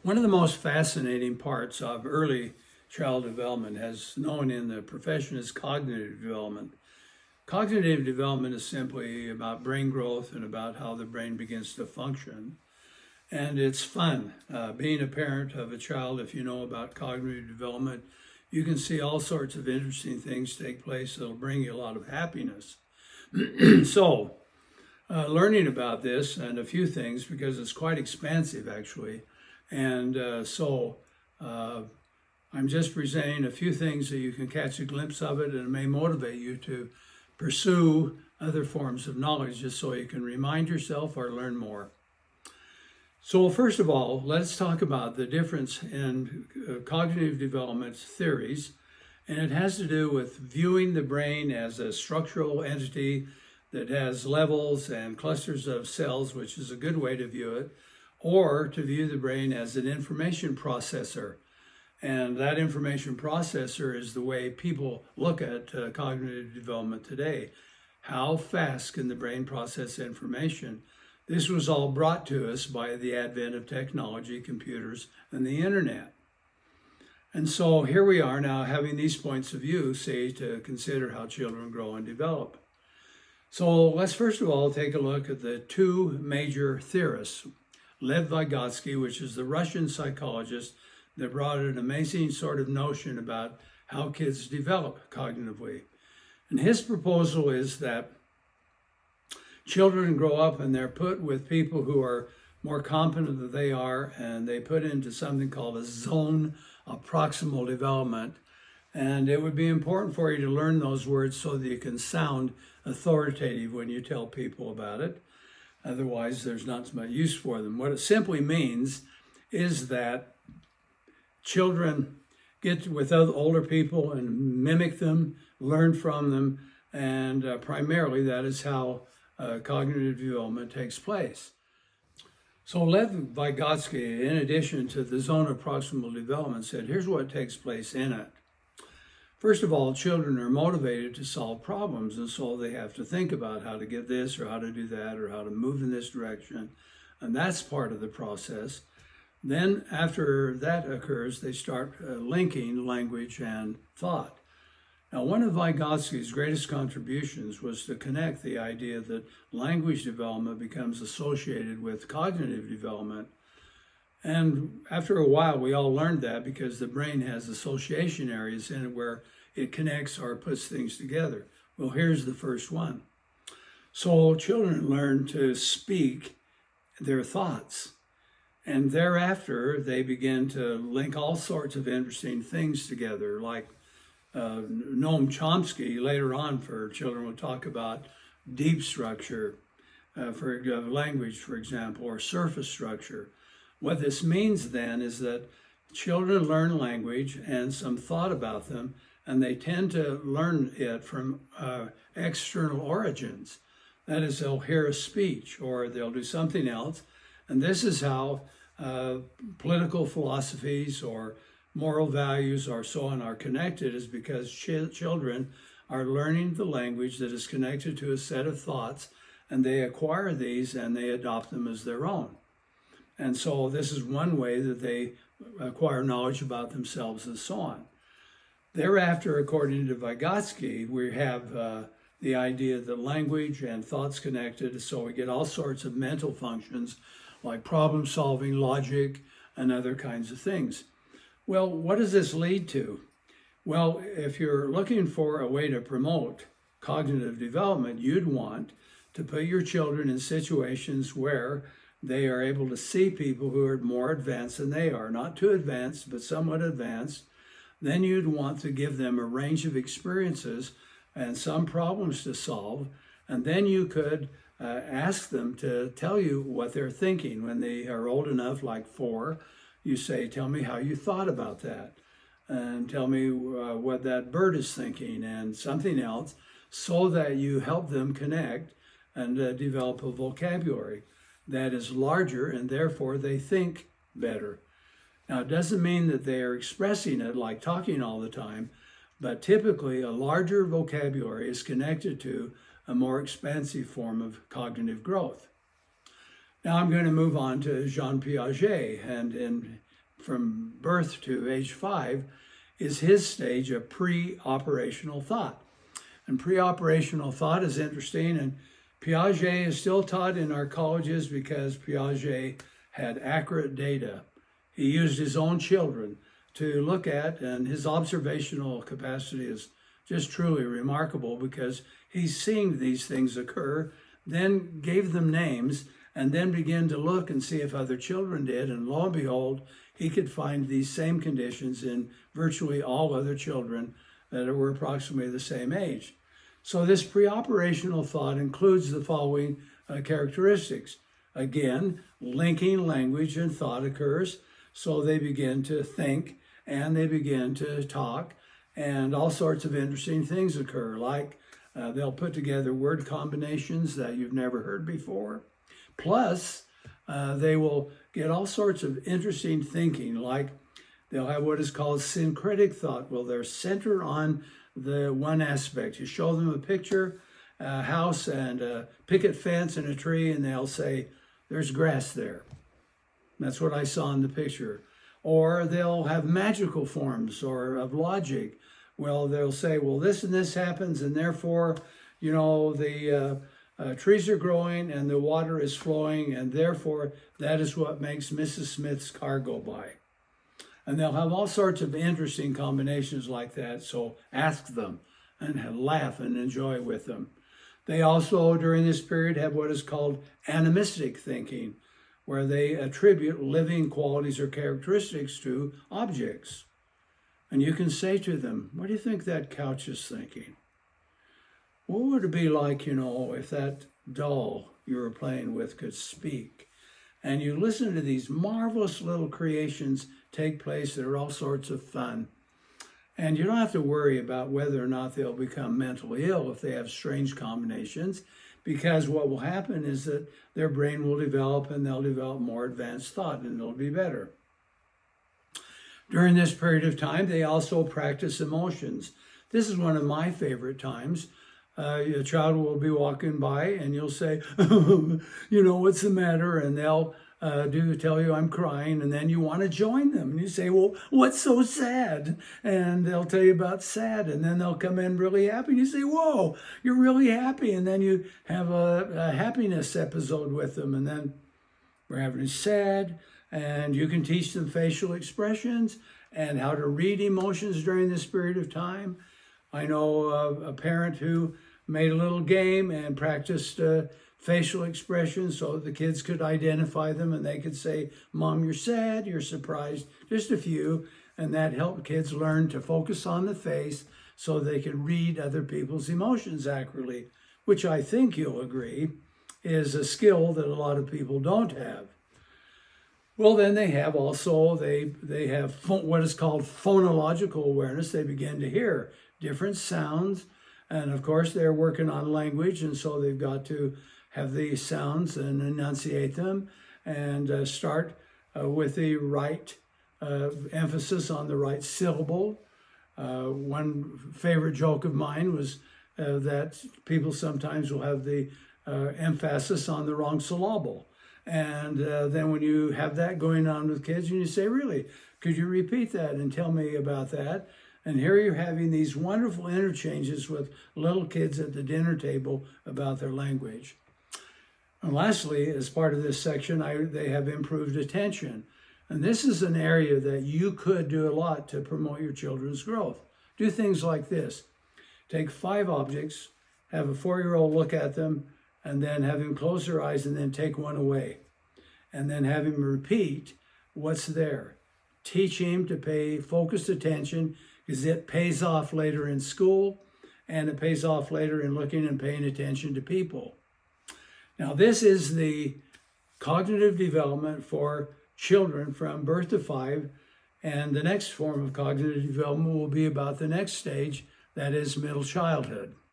One of the most fascinating parts of early child development, as known in the profession, is cognitive development. Cognitive development is simply about brain growth and about how the brain begins to function. And it's fun. Being a parent of a child, if you know about cognitive development, you can see all sorts of interesting things take place that'll bring you a lot of happiness. So, learning about this and a few things, because it's quite expansive actually. And I'm just presenting a few things that you can catch a glimpse of it, and it may motivate you to pursue other forms of knowledge just so you can remind yourself or learn more. So first of all, let's talk about the difference in cognitive development theories. And it has to do with viewing the brain as a structural entity that has levels and clusters of cells, which is a good way to view it, or to view the brain as an information processor. And that information processor is the way people look at cognitive development today. How fast can the brain process information? This was all brought to us by the advent of technology, computers, and the internet. And so here we are now having these points of view, say, to consider how children grow and develop. So let's first of all take a look at the two major theorists. Lev Vygotsky, which is the Russian psychologist that brought an amazing sort of notion about how kids develop cognitively. And his proposal is that children grow up and they're put with people who are more competent than they are, and they put into something called a zone of proximal development. And it would be important for you to learn those words so that you can sound authoritative when you tell people about it. Otherwise, there's not much use for them. What it simply means is that children get with other older people and mimic them, learn from them, and primarily that is how cognitive development takes place. So Lev Vygotsky, in addition to the zone of proximal development, said, here's what takes place in it. First of all, children are motivated to solve problems, and so they have to think about how to get this or how to do that or how to move in this direction, and that's part of the process. Then after that occurs, they start linking language and thought. Now, one of Vygotsky's greatest contributions was to connect the idea that language development becomes associated with cognitive development. And after a while, we all learned that because the brain has association areas in it where it connects or puts things together. Well, here's the first one. So children learn to speak their thoughts. And thereafter, they begin to link all sorts of interesting things together, like Noam Chomsky later on for children will talk about deep structure for language, for example, or surface structure. What this means then is that children learn language and some thought about them, and they tend to learn it from external origins. That is, they'll hear a speech or they'll do something else, and this is how political philosophies or moral values or so on are connected, is because children are learning the language that is connected to a set of thoughts, and they acquire these and they adopt them as their own. And so this is one way that they acquire knowledge about themselves and so on. Thereafter, according to Vygotsky, we have the idea that language and thoughts connected, so we get all sorts of mental functions like problem solving, logic, and other kinds of things. Well, what does this lead to? Well, if you're looking for a way to promote cognitive development, you'd want to put your children in situations where they are able to see people who are more advanced than they are, not too advanced, but somewhat advanced. Then you'd want to give them a range of experiences and some problems to solve. And then you could ask them to tell you what they're thinking. When they are old enough, like 4, you say, tell me how you thought about that. And tell me what that bird is thinking and something else, so that you help them connect and develop a vocabulary that is larger, and therefore they think better. Now, it doesn't mean that they are expressing it like talking all the time, but typically a larger vocabulary is connected to a more expansive form of cognitive growth. Now I'm going to move on to Jean Piaget, and in from birth to age 5 is his stage of pre-operational thought. And pre-operational thought is interesting, and Piaget is still taught in our colleges because Piaget had accurate data. He used his own children to look at, and his observational capacity is just truly remarkable because he's seeing these things occur, then gave them names, and then began to look and see if other children did, and lo and behold, he could find these same conditions in virtually all other children that were approximately the same age. So this pre-operational thought includes the following characteristics. Again, linking language and thought occurs, so they begin to think and they begin to talk, and all sorts of interesting things occur, like they'll put together word combinations that you've never heard before. Plus, they will get all sorts of interesting thinking, like they'll have what is called syncretic thought. Well, they're centered on the one aspect. You show them a picture, a house and a picket fence and a tree, and they'll say, there's grass there. That's what I saw in the picture. Or they'll have magical forms or of logic. Well, they'll say, well, this and this happens, and therefore, the trees are growing and the water is flowing, and therefore that is what makes Mrs. Smith's car go by. And they'll have all sorts of interesting combinations like that, so ask them and laugh and enjoy with them. They also, during this period, have what is called animistic thinking, where they attribute living qualities or characteristics to objects. And you can say to them, what do you think that couch is thinking? What would it be like, if that doll you were playing with could speak? And you listen to these marvelous little creations take place that are all sorts of fun. And you don't have to worry about whether or not they'll become mentally ill if they have strange combinations, because what will happen is that their brain will develop and they'll develop more advanced thought and it'll be better. During this period of time, they also practice emotions. This is one of my favorite times. A child will be walking by and you'll say, what's the matter? And they'll tell you I'm crying, and then you want to join them. And you say, well, what's so sad? And they'll tell you about sad, and then they'll come in really happy. And you say, whoa, you're really happy. And then you have a happiness episode with them, and then we're having sad, and you can teach them facial expressions and how to read emotions during this period of time. I know a parent who made a little game and practiced facial expressions so the kids could identify them, and they could say, Mom, you're sad, you're surprised, just a few. And that helped kids learn to focus on the face so they could read other people's emotions accurately, which I think you'll agree is a skill that a lot of people don't have. Well, then they have also, they have what is called phonological awareness. They begin to hear different sounds. And of course, they're working on language, and so they've got to have these sounds and enunciate them and start with the right emphasis on the right syllable. One favorite joke of mine was that people sometimes will have the emphasis on the wrong syllable. And then when you have that going on with kids, and you say, really, could you repeat that and tell me about that? And here you're having these wonderful interchanges with little kids at the dinner table about their language. And lastly, as part of this section, they have improved attention. And this is an area that you could do a lot to promote your children's growth. Do things like this. Take 5 objects, have a 4-year-old look at them, and then have him close their eyes and then take one away. And then have him repeat what's there. Teach him to pay focused attention, because it pays off later in school, and it pays off later in looking and paying attention to people. Now, this is the cognitive development for children from birth to 5, and the next form of cognitive development will be about the next stage, that is middle childhood.